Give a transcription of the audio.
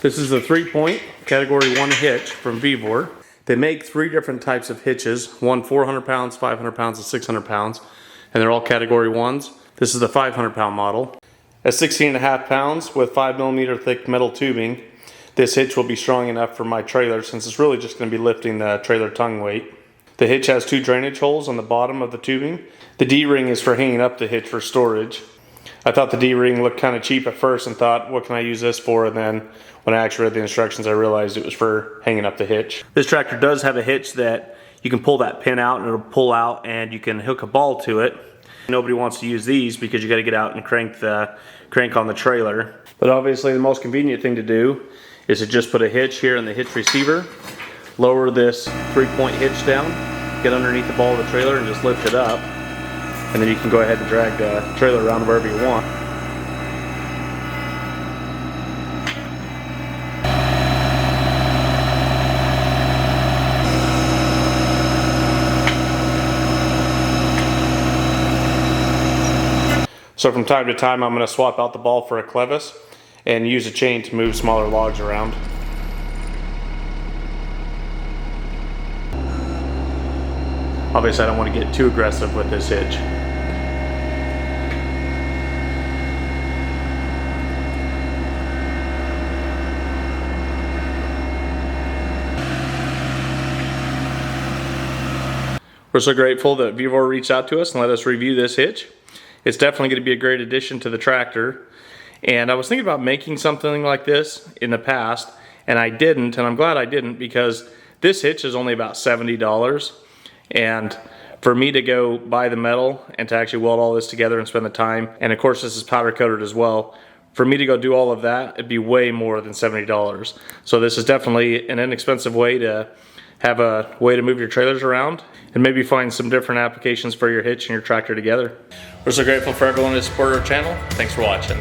This is a 3-point Category 1 hitch from VEVOR. They make 3 different types of hitches, one 400 pounds, 500 pounds, and 600 pounds, and they're all Category 1s. This is the 500 pound model. At 16.5 pounds with 5mm thick metal tubing, this hitch will be strong enough for my trailer since it's really just going to be lifting the trailer tongue weight. The hitch has 2 drainage holes on the bottom of the tubing. The D-ring is for hanging up the hitch for storage. I thought the D-ring looked kind of cheap at first and thought, what can I use this for? And then when I actually read the instructions, I realized it was for hanging up the hitch. This tractor does have a hitch that you can pull that pin out and it'll pull out and you can hook a ball to it. Nobody wants to use these because you got to get out and crank on the trailer. But obviously the most convenient thing to do is to just put a hitch here in the hitch receiver, lower this 3-point hitch down, get underneath the ball of the trailer and just lift it up. And then you can go ahead and drag the trailer around wherever you want. So from time to time I'm going to swap out the ball for a clevis and use a chain to move smaller logs around. Obviously I don't want to get too aggressive with this hitch. We're so grateful that VEVOR reached out to us and let us review this hitch. It's definitely going to be a great addition to the tractor. And I was thinking about making something like this in the past, and I didn't, and I'm glad I didn't because this hitch is only about $70. And for me to go buy the metal and to actually weld all this together and spend the time, and of course this is powder coated as well, for me to go do all of that, it'd be way more than $70. So this is definitely an inexpensive way to have a way to move your trailers around and maybe find some different applications for your hitch and your tractor together. We're so grateful for everyone who supported our channel. Thanks for watching.